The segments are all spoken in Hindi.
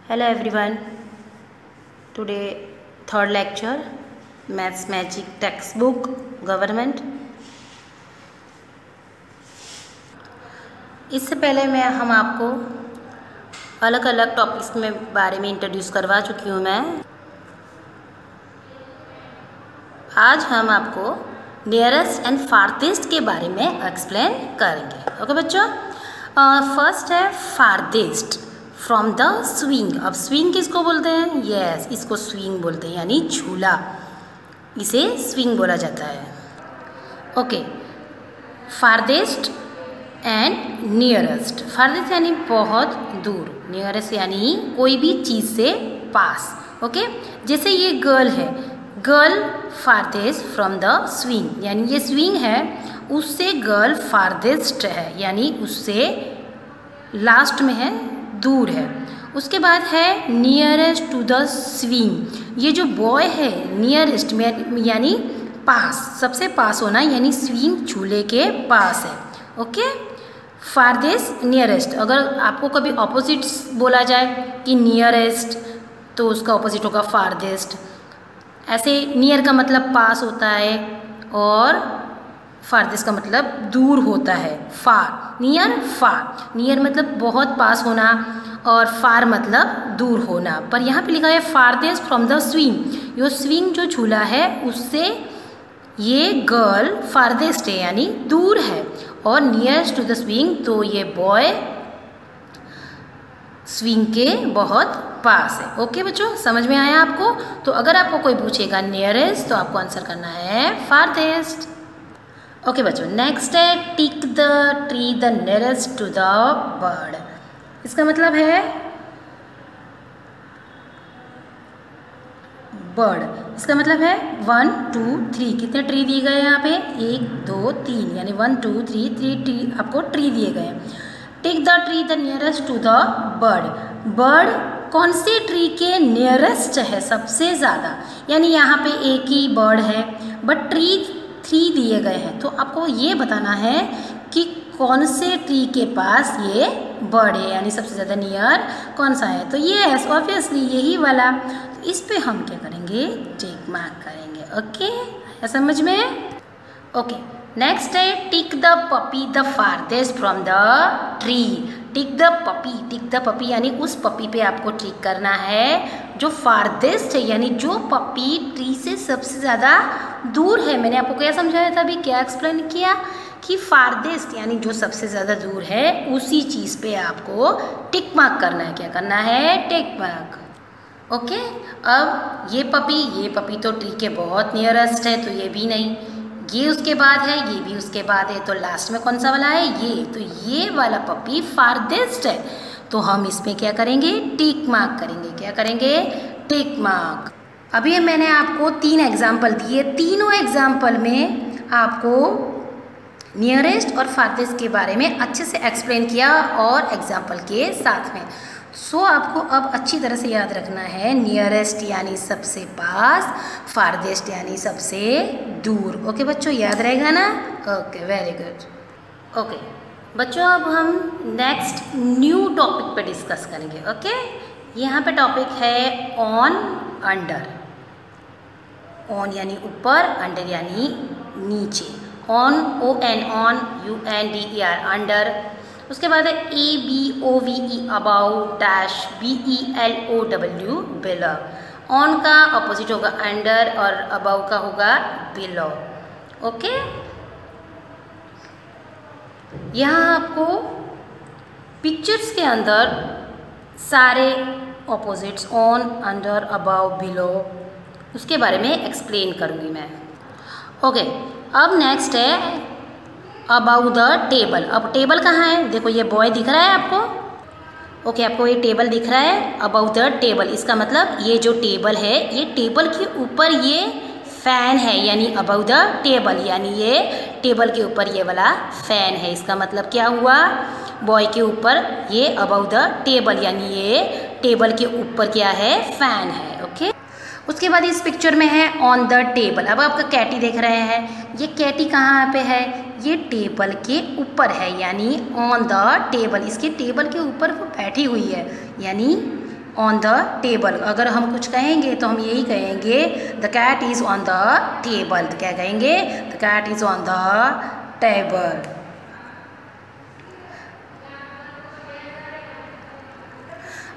Hello everyone. Today third lecture Maths Magic textbook government. इससे पहले हम आपको अलग अलग टॉपिक्स में बारे में इंट्रोड्यूस करवा चुकी हूँ मैं। आज हम आपको नियरेस्ट एंड फारदेस्ट के बारे में एक्सप्लेन करेंगे। ओके बच्चों, फर्स्ट है फारदेस्ट फ्रॉम द स्विंग। अब स्विंग किसको बोलते हैं? यस, इसको स्विंग बोलते हैं, यानी झूला, इसे स्विंग बोला जाता है। Okay, farthest and nearest. Farthest यानी बहुत दूर, नियरेस्ट यानी कोई भी चीज़ से पास। ओके, जैसे ये गर्ल है, girl farthest from the swing, यानी ये स्विंग है उससे गर्ल फारदेस्ट है, यानी उससे लास्ट में है, दूर है। उसके बाद है नियरेस्ट टू द स्विंग। ये जो बॉय है नियरेस्ट में यानी पास, सबसे पास होना, यानी स्विंग झूले के पास है। Okay, farthest nearest. अगर आपको कभी ऑपोजिट बोला जाए कि नियरेस्ट, तो उसका ऑपोजिट होगा फारदेस्ट। ऐसे नियर का मतलब पास होता है और फारदेस्ट का मतलब दूर होता है। फार, नियर, फार। नियर मतलब बहुत पास होना और फार मतलब दूर होना। पर यहाँ पे लिखा है farthest from the swing. Yo swing जो झूला है उससे ये गर्ल फारदेस्ट है, यानी दूर है, और नियरेस्ट टू द स्विंग तो ये बॉय स्विंग के बहुत पास है। ओके बच्चों, समझ में आया आपको? तो अगर आपको कोई पूछेगा नियरेस्ट तो आपको आंसर करना है फारदेस्ट। ओके बच्चों, नेक्स्ट है tick the tree the nearest to the bird. इसका मतलब है बर्ड। इसका मतलब है 1 2 3। कितने ट्री दिए गए हैं यहाँ पे? 1 2 3, यानी 1 2 3 3 ट्री, आपको ट्री दिए गए हैं। Tick the tree the nearest to the bird. Bird कौन से ट्री के नियरेस्ट है, सबसे ज़्यादा? यानी यहाँ पे एक ही बर्ड है बट ट्री 3 दिए गए हैं, तो आपको ये बताना है कि कौन से ट्री के पास ये बर्ड है, यानी सबसे ज़्यादा नियर कौन सा है। तो ये ऑब्वियसली यही वाला। तो इस पे हम क्या करेंगे? टिक मार्क करेंगे। ओके, है समझ में? ओके, नेक्स्ट है tick the puppy the farthest from the tree. Tick the puppy, tick the puppy यानी उस पपी पे आपको टिक करना है जो फारदेस्ट है, यानी जो पपी ट्री से सबसे ज़्यादा दूर है। मैंने आपको क्या समझाया था अभी, क्या एक्सप्लेन किया कि फारदेस्ट यानी जो सबसे ज़्यादा दूर है, उसी चीज़ पे आपको टिक मार्क करना है। क्या करना है? Tick mark. ओके, अब ये पपी तो ट्री के बहुत नियरेस्ट है, तो ये भी नहीं। ये उसके बाद है, ये भी उसके बाद है, तो लास्ट में कौन सा वाला है? ये। तो ये वाला पपी फारदेस्ट है, तो हम इसमें क्या करेंगे? टिक मार्क करेंगे। क्या करेंगे? Tick mark. अभी मैंने आपको 3 एग्जाम्पल दिए, तीनों एग्जाम्पल में आपको नियरेस्ट और फारदेस्ट के बारे में अच्छे से एक्सप्लेन किया और एग्जाम्पल के साथ में। सो आपको अब अच्छी तरह से याद रखना है, नियरेस्ट यानी सबसे पास, फारदेस्ट यानी सबसे दूर। ओके बच्चों, याद रहेगा ना? Okay, very good. ओके बच्चों, अब हम नेक्स्ट न्यू टॉपिक पे डिस्कस करेंगे। ओके, यहाँ पे टॉपिक है ऑन अंडर। ऑन यानी ऊपर, अंडर यानी नीचे। On, ON, on, UNDER, under. उसके बाद है ABOVE, above, dash BELOW, below. On का अपोजिट होगा अंडर और अबाउ का होगा बिलो। ओके, यहाँ आपको पिक्चर्स के अंदर सारे opposites on, under, above, below, उसके बारे में एक्सप्लेन करूँगी मैं। ओके, अब नेक्स्ट है अबाउ द टेबल। अब टेबल कहाँ है? देखो ये बॉय दिख रहा है आपको। ओके, आपको ये टेबल दिख रहा है, अबाउ द टेबल। इसका मतलब ये जो टेबल है, ये टेबल के ऊपर ये फैन है, यानी अबाउ द टेबल, यानी ये टेबल के ऊपर ये वाला फैन है। इसका मतलब क्या हुआ? बॉय के ऊपर ये अबाउ द टेबल, यानी ये टेबल के ऊपर क्या है? फैन है। ओके, उसके बाद इस पिक्चर में है ऑन द टेबल। अब आपका कैटी देख रहे हैं, ये कैटी कहाँ पे है? ये टेबल के ऊपर है, यानी ऑन द टेबल। इसके टेबल के ऊपर वो बैठी हुई है, यानी ऑन द टेबल। अगर हम कुछ कहेंगे तो हम यही कहेंगे the cat is on the table. तो क्या कहेंगे? The cat is on the table.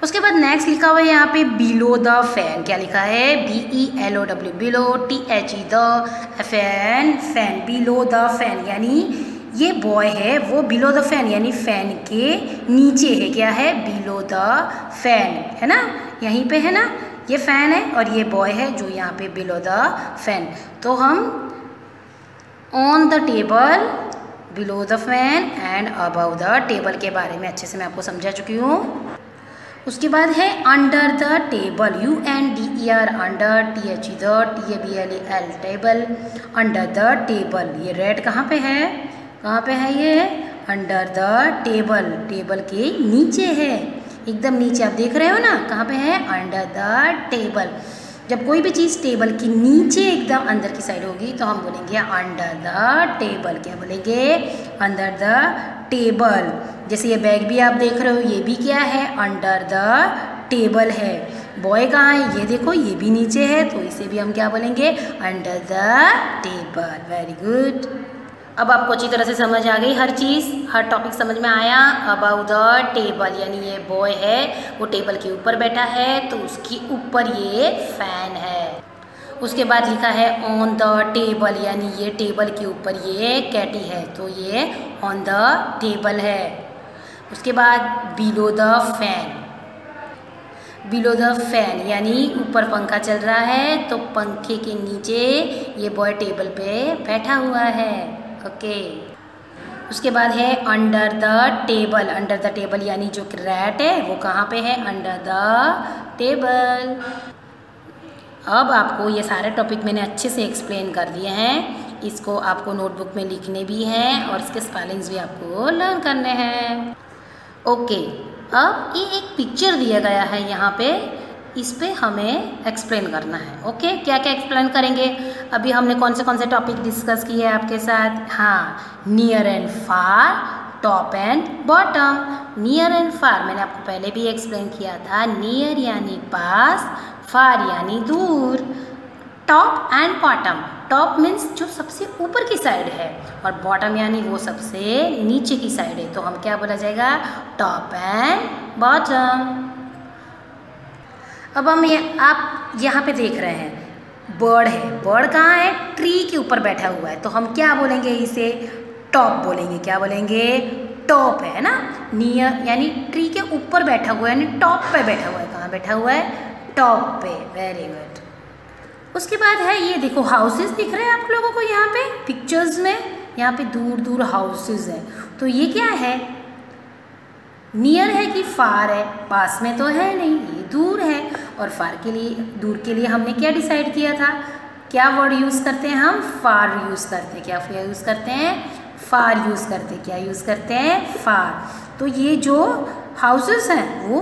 उसके बाद नेक्स्ट लिखा हुआ है यहाँ पे बिलो द फैन। क्या लिखा है? BELOW, below, THE the, FN fan, below the fan. यानी ये बॉय है वो बिलो द फैन यानी फैन के नीचे है। क्या है? बिलो द फैन, है ना, यहीं पे है ना, ये फैन है और ये बॉय है जो यहाँ पे बिलो द फैन। तो हम on the table, below the fan and above the table के बारे में अच्छे से मैं आपको समझा चुकी हूँ। उसके बाद है under the table, UNDER, under, THE the, TABLE table, under the table. ये रेड कहाँ पे है? कहाँ पे है ये? अंडर द टेबल, टेबल के नीचे है, एकदम नीचे। आप देख रहे हो ना, कहाँ पे है? Under the table. जब कोई भी चीज़ टेबल के नीचे एकदम अंदर की साइड होगी तो हम बोलेंगे अंडर द टेबल। क्या बोलेंगे? Under the table. जैसे ये बैग भी आप देख रहे हो, ये भी क्या है? अंडर द टेबल है। बॉय कहाँ है? ये देखो, ये भी नीचे है, तो इसे भी हम क्या बोलेंगे? Under the table. Very good. अब आपको अच्छी तरह से समझ आ गई हर चीज़, हर टॉपिक समझ में आया। अबाउ द टेबल यानी ये बॉय है वो टेबल के ऊपर बैठा है तो उसके ऊपर ये फैन है। उसके बाद लिखा है ऑन द टेबल यानी ये टेबल के ऊपर ये कैटी है तो ये ऑन द टेबल है। उसके बाद below the fan, below the fan यानी ऊपर पंखा चल रहा है तो पंखे के नीचे ये बॉय टेबल पे बैठा हुआ है। ओके। उसके बाद है under the table, under the table यानी जो रैट है वो कहाँ पे है? Under the table. अब आपको ये सारे टॉपिक मैंने अच्छे से एक्सप्लेन कर दिए हैं, इसको आपको नोटबुक में लिखने भी हैं और इसके स्पेलिंग्स भी आपको लर्न करने हैं। ओके, अब ये एक पिक्चर दिया गया है यहाँ पे, इस पे हमें एक्सप्लेन करना है। ओके, क्या क्या एक्सप्लेन करेंगे? अभी हमने कौन से टॉपिक डिस्कस किए हैं आपके साथ? हाँ, near and far, top and bottom. Near and far मैंने आपको पहले भी एक्सप्लेन किया था। नियर यानी पास, फार यानी दूर। Top and bottom, top means जो सबसे ऊपर की साइड है और बॉटम यानी वो सबसे नीचे की साइड है, तो हम क्या बोला जाएगा? Top and bottom. अब हम आप यहाँ पे देख रहे हैं बर्ड है, बर्ड कहाँ है? ट्री के ऊपर बैठा हुआ है, तो हम क्या बोलेंगे? इसे टॉप बोलेंगे। क्या बोलेंगे? टॉप है ना। नियर यानी ट्री के ऊपर बैठा हुआ है यानी टॉप पे बैठा हुआ है। कहाँ बैठा हुआ है? टॉप पे। Very good. उसके बाद है ये देखो हाउसेस दिख रहे हैं आप लोगों को यहाँ पे पिक्चर्स में, यहाँ पे दूर दूर हाउसेस हैं, तो ये क्या है? नियर है कि फार है? पास में तो है नहीं, ये दूर है। और फार के लिए, दूर के लिए हमने क्या डिसाइड किया था? क्या वर्ड यूज़ करते हैं हम? फार यूज़ करते हैं। क्या यूज़ करते हैं? फार यूज़ करते हैं। क्या यूज़ करते हैं? फार। तो ये जो हाउसेस हैं वो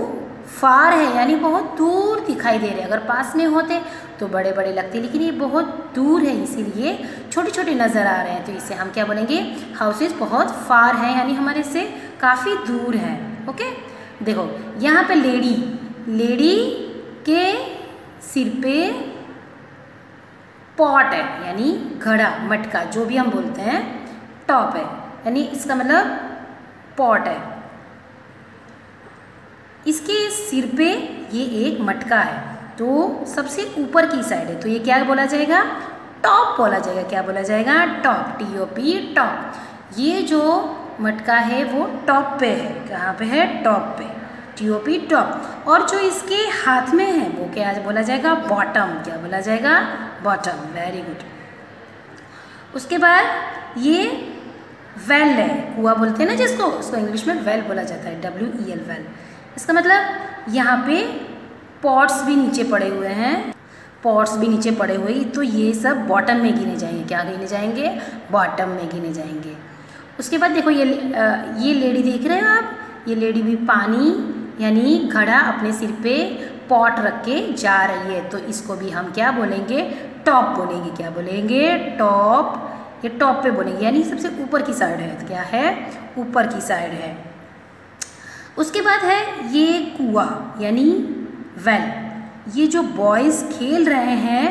फार है यानी बहुत दूर दिखाई दे रहे हैं। अगर पास में होते तो बड़े बड़े लगते, लेकिन ये बहुत दूर है इसीलिए छोटे छोटे नज़र आ रहे हैं, तो इसे हम क्या बोलेंगे? हाउसेस बहुत फार हैं यानी हमारे से काफ़ी दूर हैं। ओके, देखो यहाँ पे लेडी, लेडी के सिर पे पॉट है यानी घड़ा, मटका, जो भी हम बोलते हैं, टॉप है यानी इसका मतलब पॉट है। इसके सिर पे ये एक मटका है तो सबसे ऊपर की साइड है, तो ये क्या बोला जाएगा? टॉप बोला जाएगा। क्या बोला जाएगा? Top, TOP, top. ये जो मटका है वो टॉप पे है। कहाँ पे है? टॉप पे, TOP, टॉप। और जो इसके हाथ में है वो क्या बोला जाएगा? बॉटम। क्या बोला जाएगा? बॉटम। Very good. उसके बाद ये वेल है, कुआं बोलते हैं ना जिसको, उसको इंग्लिश में वेल बोला जाता है, WEL, वेल। इसका मतलब यहाँ पे पॉट्स भी नीचे पड़े हुए हैं, पॉट्स भी नीचे पड़े हुए, तो ये सब बॉटम में गिने जाएंगे। क्या गिने जाएंगे? बॉटम में गिने जाएंगे। उसके बाद देखो ये लेडी देख रहे हो आप, ये लेडी भी पानी यानी घड़ा अपने सिर पे पॉट रख के जा रही है, तो इसको भी हम क्या बोलेंगे? टॉप बोलेंगे। क्या बोलेंगे? टॉप। ये टॉप पे बोलेंगे यानी सबसे ऊपर की साइड है, तो क्या है? ऊपर की साइड है। उसके बाद है ये कुआं यानी वेल ये जो बॉयज़ खेल रहे हैं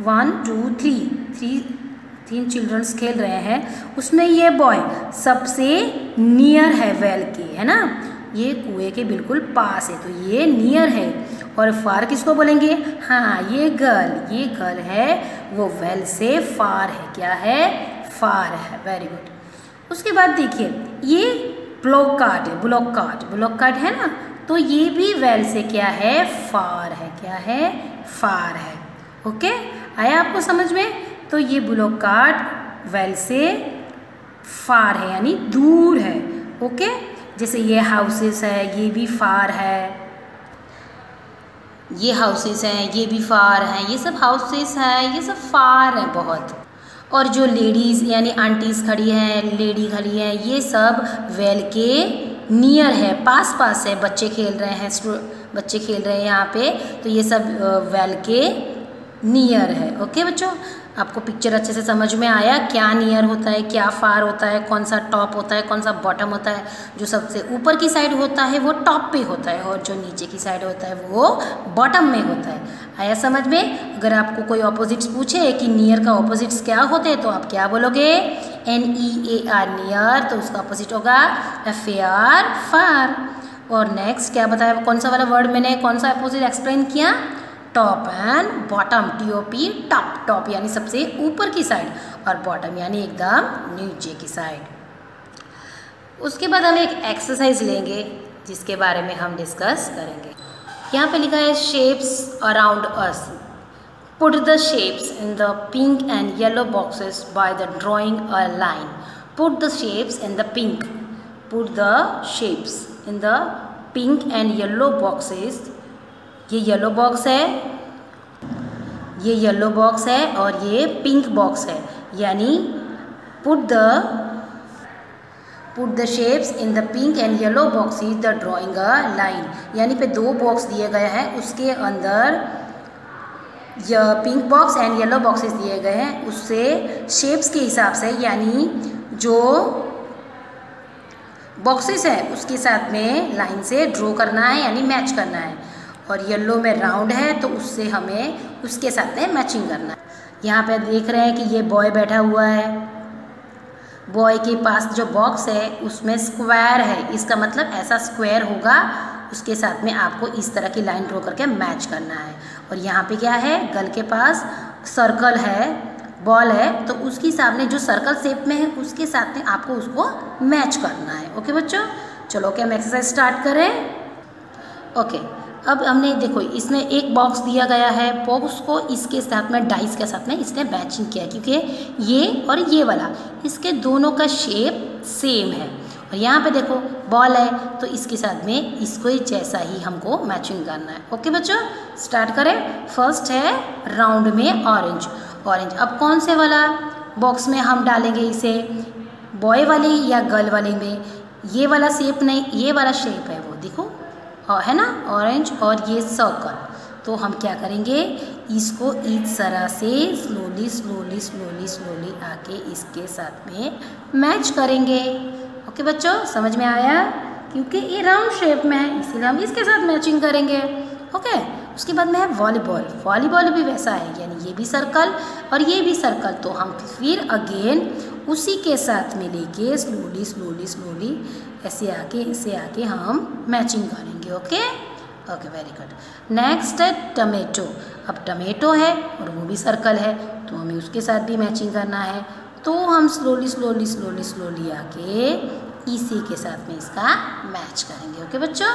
1 2 3 चिल्ड्रंस खेल रहे हैं, उसमें ये बॉय सबसे नियर है वेल के, है ना, ये कुएं के बिल्कुल पास है, तो ये नियर है। और फार किसको बोलेंगे? हाँ, ये गर्ल है, वो वेल से फार है। क्या है? फार है। Very good. उसके बाद देखिए ये ब्लॉक कार्ट है ना, तो ये भी वेल से क्या है? फार है। क्या है? फार है। ओके, आया आपको समझ में? तो ये ब्लॉक कार्ट वेल से फार है, यानी दूर है। ओके, जैसे ये हाउसेस है, ये भी फार है, ये हाउसेस हैं, ये भी फार हैं, ये सब हाउसेस हैं, ये सब फार हैं बहुत। और जो लेडीज़ यानी आंटीज़ खड़ी हैं, लेडी खड़ी हैं, ये सब वेल के नियर है, पास है। बच्चे खेल रहे हैं यहाँ पे, तो ये सब वेल के नियर है। ओके बच्चों, आपको पिक्चर अच्छे से समझ में आया? क्या नियर होता है, क्या फार होता है, कौन सा टॉप होता है, कौन सा बॉटम होता है। जो सबसे ऊपर की साइड होता है वो टॉप पे होता है, और जो नीचे की साइड होता है वो बॉटम में होता है। आया समझ में? अगर आपको कोई ऑपोजिट्स पूछे कि नियर का ऑपोजिट्स क्या होते हैं, तो आप क्या बोलोगे? NEAR नियर, तो उसका ऑपोजिट होगा FAR फार। और नेक्स्ट क्या बताया? कौन सा वाला वर्ड मैंने कौन सा ऑपोजिट एक्सप्लेन किया? Top and bottom. TOP top यानी सबसे ऊपर की साइड, और बॉटम यानी एकदम नीचे की साइड। उसके बाद हम एक एक्सरसाइज लेंगे जिसके बारे में हम डिस्कस करेंगे। यहाँ पे लिखा है shapes around us, put the shapes in the pink and yellow boxes by the drawing a line. Put the shapes in the pink, put the shapes in the pink and yellow boxes. ये येलो बॉक्स है, ये येलो बॉक्स है, और ये पिंक बॉक्स है, यानी put the shapes in the pink and yellow boxes the drawing a line. यानी पे दो बॉक्स दिए गए हैं, उसके अंदर pink box and yellow boxes दिए गए हैं, उससे शेप्स के हिसाब से, यानी जो बॉक्सेस है उसके साथ में लाइन से ड्रॉ करना है, यानी मैच करना है। और येलो में राउंड है, तो उससे हमें उसके साथ में मैचिंग करना है। यहाँ पे देख रहे हैं कि ये बॉय बैठा हुआ है, बॉय के पास जो बॉक्स है उसमें स्क्वायर है, इसका मतलब ऐसा स्क्वायर होगा, उसके साथ में आपको इस तरह की लाइन ड्रॉ करके मैच करना है। और यहाँ पे क्या है? गर्ल के पास सर्कल है, बॉल है, तो उसके सामने जो सर्कल शेप में है उसके साथ में आपको उसको मैच करना है। ओके बच्चों, चलो क्या हम एक्सरसाइज स्टार्ट करें? ओके, अब हमने देखो इसमें एक बॉक्स दिया गया है, बॉक्स को इसके साथ में डाइस के साथ में इसने मैचिंग किया, क्योंकि ये और ये वाला इसके दोनों का शेप सेम है। और यहाँ पे देखो बॉल है, तो इसके साथ में इसको ही जैसा ही हमको मैचिंग करना है। ओके बच्चों, स्टार्ट करें। फर्स्ट है राउंड में ऑरेंज। अब कौन से वाला बॉक्स में हम डालेंगे इसे? बॉय वाले या गर्ल वाले में? ये वाला शेप नहीं, ये वाला शेप है वो, देखो है ना, ऑरेंज, और ये सर्कल। तो हम क्या करेंगे? इसको इस तरह से स्लोली आके इसके साथ में मैच करेंगे। ओके बच्चों, समझ में आया? क्योंकि ये राउंड शेप में है, इसीलिए हम इसके साथ मैचिंग करेंगे। ओके, उसके बाद में है वॉलीबॉल भी वैसा है, यानी ये भी सर्कल और ये भी सर्कल, तो हम फिर अगेन उसी के साथ में लेके स्लोली ऐसे आके हम मैचिंग करेंगे। Okay, very good. नेक्स्ट है टमेटो। अब टमेटो है और वो भी सर्कल है, तो हमें उसके साथ भी मैचिंग करना है, तो हम स्लोली आके इसी के साथ में इसका मैच करेंगे। ओके बच्चों,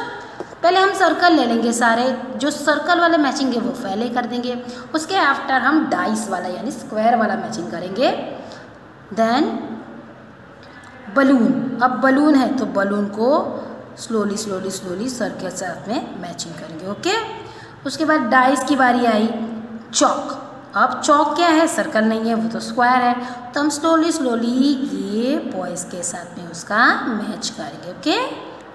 पहले हम सर्कल ले लेंगे, सारे जो सर्कल वाले मैचिंग है वो पहले कर देंगे, उसके आफ्टर हम डाइस वाला यानी स्क्वायर वाला मैचिंग करेंगे। Then balloon. अब बलून है तो बलून को स्लोली सर के साथ में मैचिंग करेंगे। ओके, उसके बाद डाइस की बारी आई चौक। अब चौक क्या है? सर्कल नहीं है, वो तो स्क्वायर है, तो हम स्लोली ये बॉयज़ के साथ में उसका मैच करेंगे। Okay,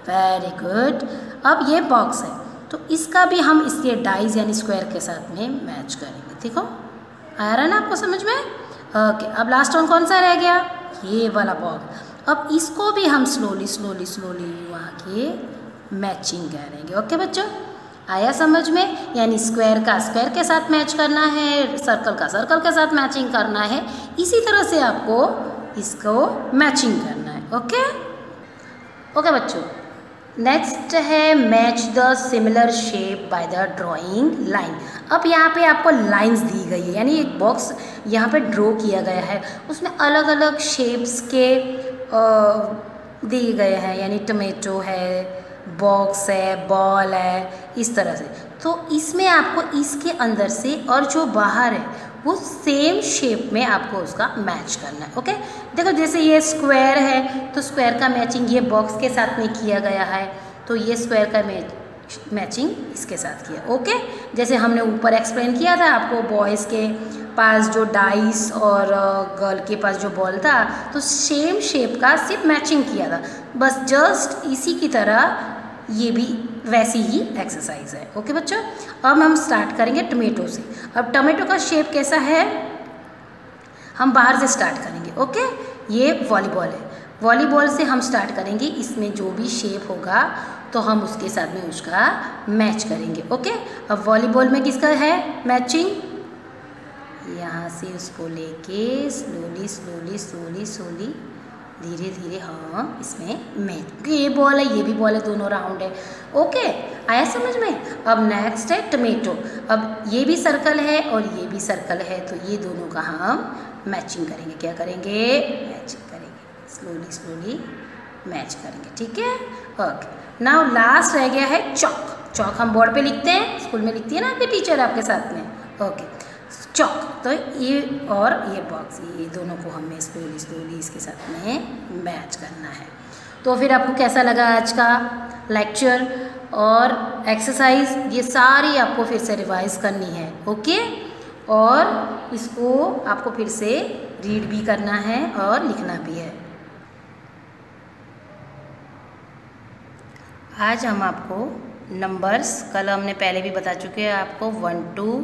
very good. अब ये बॉक्स है, तो इसका भी हम इसके डाइस यानी स्क्वायर के साथ में मैच करेंगे। देखो आ रहा है ना आपको समझ में? ओके, अब लास्ट वन कौन सा रह गया? ये वाला बॉक्स। अब इसको भी हम स्लोली वहाँ के मैचिंग करेंगे। ओके बच्चों, आया समझ में? यानी स्क्वायर का स्क्वायर के साथ मैच करना है, सर्कल का सर्कल के साथ मैचिंग करना है, इसी तरह से आपको इसको मैचिंग करना है। ओके ओके बच्चों, नेक्स्ट है match the similar shape by the drawing line. अब यहाँ पे आपको लाइंस दी गई है, यानी एक बॉक्स यहाँ पे ड्रॉ किया गया है, उसमें अलग अलग शेप्स के दिए गए हैं, यानी टमेटो है, बॉक्स है, बॉल है, इस तरह से। तो इसमें आपको इसके अंदर से और जो बाहर है वो सेम शेप में आपको उसका मैच करना है। ओके, देखो जैसे ये स्क्वायर है तो स्क्वायर का मैचिंग ये बॉक्स के साथ में किया गया है, तो ये स्क्वायर का मैचिंग इसके साथ किया। ओके, जैसे हमने ऊपर एक्सप्लेन किया था आपको, बॉयज़ के पास जो डाइस और गर्ल के पास जो बॉल था, तो सेम शेप का सिर्फ मैचिंग किया था, बस जस्ट इसी की तरह ये भी वैसी ही एक्सरसाइज है। ओके बच्चों, अब हम स्टार्ट करेंगे टमेटो से। अब टमेटो का शेप कैसा है, हम बाहर से स्टार्ट करेंगे। ओके, ये वॉलीबॉल है, वॉलीबॉल से हम स्टार्ट करेंगे, इसमें जो भी शेप होगा तो हम उसके साथ में उसका मैच करेंगे। ओके, अब वॉलीबॉल में किसका है मैचिंग, यहाँ से उसको लेके स्लोली स्लोली स्लोली स्लोली धीरे धीरे, हाँ इसमें मैच, ये बॉल है ये भी बॉल है, दोनों राउंड है। ओके, आया समझ में? अब नेक्स्ट है टमेटो। अब ये भी सर्कल है और ये भी सर्कल है, तो ये दोनों का हम मैचिंग करेंगे। क्या करेंगे? मैचिंग करेंगे, स्लोली स्लोली मैच करेंगे। ठीक है, ओके। नाउ लास्ट रह गया है चौक। चौक हम बोर्ड पे लिखते हैं, स्कूल में लिखती है ना आपके टीचर आपके साथ में। ओके, चौक, तो ये और ये बॉक्स, ये दोनों को हमें स्लोली स्लोली इसके साथ में मैच करना है। तो फिर आपको कैसा लगा आज का लेक्चर और एक्सरसाइज, ये सारी आपको फिर से रिवाइज करनी है। ओके, और इसको आपको फिर से रीड भी करना है और लिखना भी है। आज हम आपको नंबर्स, कल हमने पहले भी बता चुके हैं आपको 1 to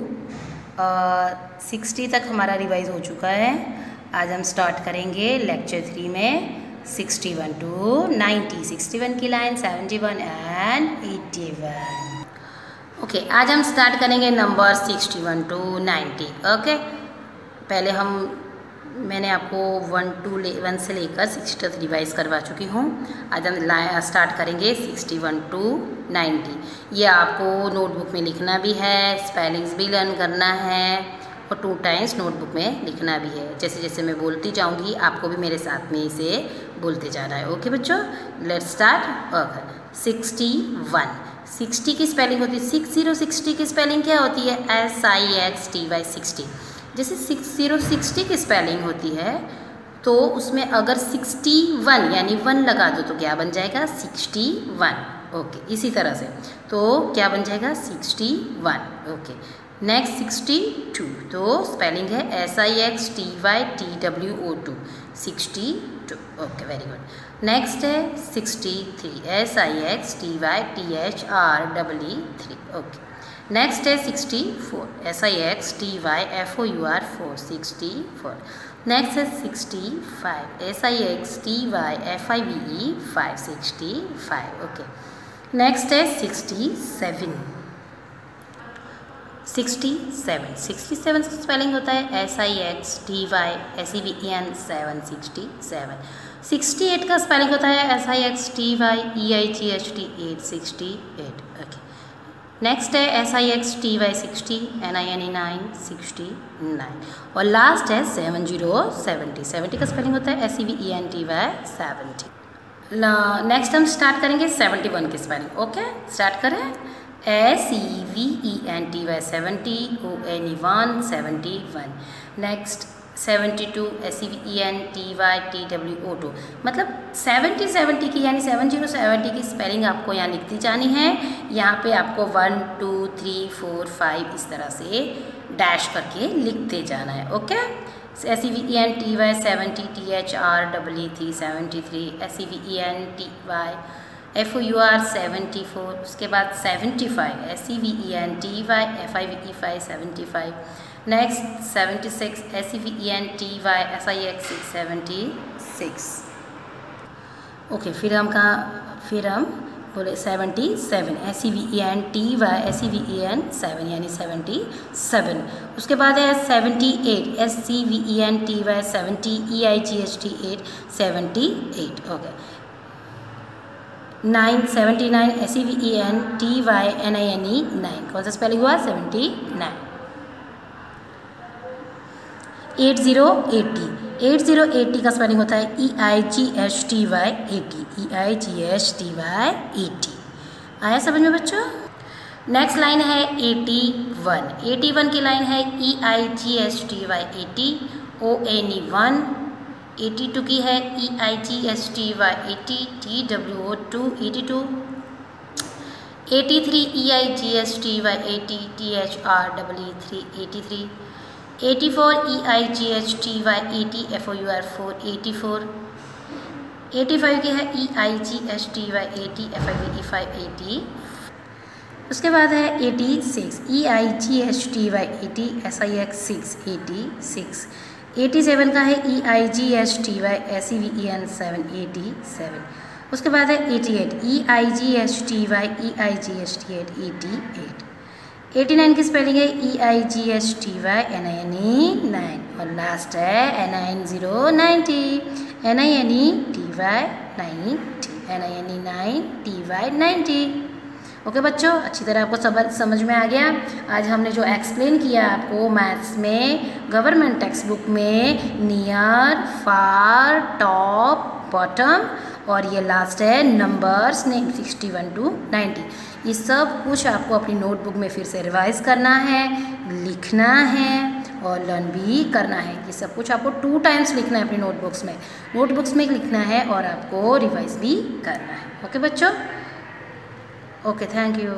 60 तक हमारा रिवाइज हो चुका है। आज हम स्टार्ट करेंगे लेक्चर 3 में 61 to 90, 61 की लाइन, 71 एंड 81। ओके, आज हम स्टार्ट करेंगे नंबर 61 to 90। ओके, पहले मैंने आपको 1 से लेकर 60 तक रिवाइज करवा चुकी हूँ। आज हम स्टार्ट करेंगे 61 to 90। ये आपको नोटबुक में लिखना भी है, स्पेलिंग्स भी लर्न करना है और 2 टाइम्स नोटबुक में लिखना भी है। जैसे जैसे मैं बोलती जाऊँगी आपको भी मेरे साथ में इसे बोलते जाना है। ओके बच्चों, लेट्स स्टार्ट। ओके, 61, 60 की स्पेलिंग होती है 60 की स्पेलिंग क्या होती है? SIXTY 60। जैसे 60 की स्पेलिंग होती है तो उसमें अगर 61 यानी 1 लगा दो तो क्या बन जाएगा? 61। ओके, इसी तरह से तो क्या बन जाएगा? 61। ओके, नेक्स्ट 62, तो स्पेलिंग है SIXTYTWO2, 62। Okay, very good. Next है 63, SIXTYTHREE3। ओके, नेक्स्ट है 64, SIXTYFOUR4, 64। नेक्स्ट है 65, SIXTYFIVE5, 65। ओके, नेक्स्ट है 67 की स्पेलिंग होता है SIXTYSEVEN 7, 67। 68 का स्पेलिंग होता है SIXTYEIGHT 8, 68। ओके, नेक्स्ट है SIXTY 60, NINE 9, 69। और लास्ट है 70 का स्पेलिंग होता है SEVENTY 70। नेक्स्ट हम स्टार्ट करेंगे 71 की स्पेलिंग। ओके, स्टार्ट करें। SEVENTY 70, ONE 71। नेक्स्ट 72, SEVENTY मतलब 70 की यानी 70 की स्पेलिंग आपको यहाँ लिखती जानी है। यहाँ पे आपको 1 2 3 4 5 इस तरह से डैश करके लिखते जाना है। Okay, SEVENTY 70, THREE 73, SEVENTY FOUR 74, उसके बाद 75, SEVENTY FIVE 75। Next 76, SEVENTY SIX 76। Okay, फिर हम बोले 77, SEVENTY, 7 यानी 77। उसके बाद है 78, SCVENTY, 70, EIGHT 78 हो गया। 9, 79, SEVENTY, NINE 9, कौन सा स्पेलिंग हुआ? 79। 80, 80 का स्पेलिंग होता है EIGHTY 80। आया समझ में बच्चों? नेक्स्ट लाइन है 81 की लाइन है EIGHTY 80, ONE 1। 82 की है EIGHTY 80, TWO 2 82। 83 EIGHTY 80, THREE 3 83। 84 EIGHTY 80, FOUR 4 84। 85 की है EIGHTY 80, FIVE 5 80। उसके बाद है 86 EIGHTY 80, SIX 6 86। 87 का है EIGHTY SEVEN 7 87। उसके बाद है 88 EIGHTY 88। 89 की स्पेलिंग है EIGHTY NINE 9। और लास्ट है NINE 90 NINE 90। ओके बच्चों, अच्छी तरह आपको समझ में आ गया। आज हमने जो एक्सप्लेन किया आपको मैथ्स में गवर्नमेंट टेक्स्ट बुक में नियर, फार, टॉप, बॉटम और ये लास्ट है नंबर्स नेम 61 to 90। ये सब कुछ आपको अपनी नोटबुक में फिर से रिवाइज करना है, लिखना है और लर्न भी करना है। ये सब कुछ आपको 2 times लिखना है अपनी नोटबुक्स में लिखना है और आपको रिवाइज भी करना है। ओके बच्चों? Okay, thank you.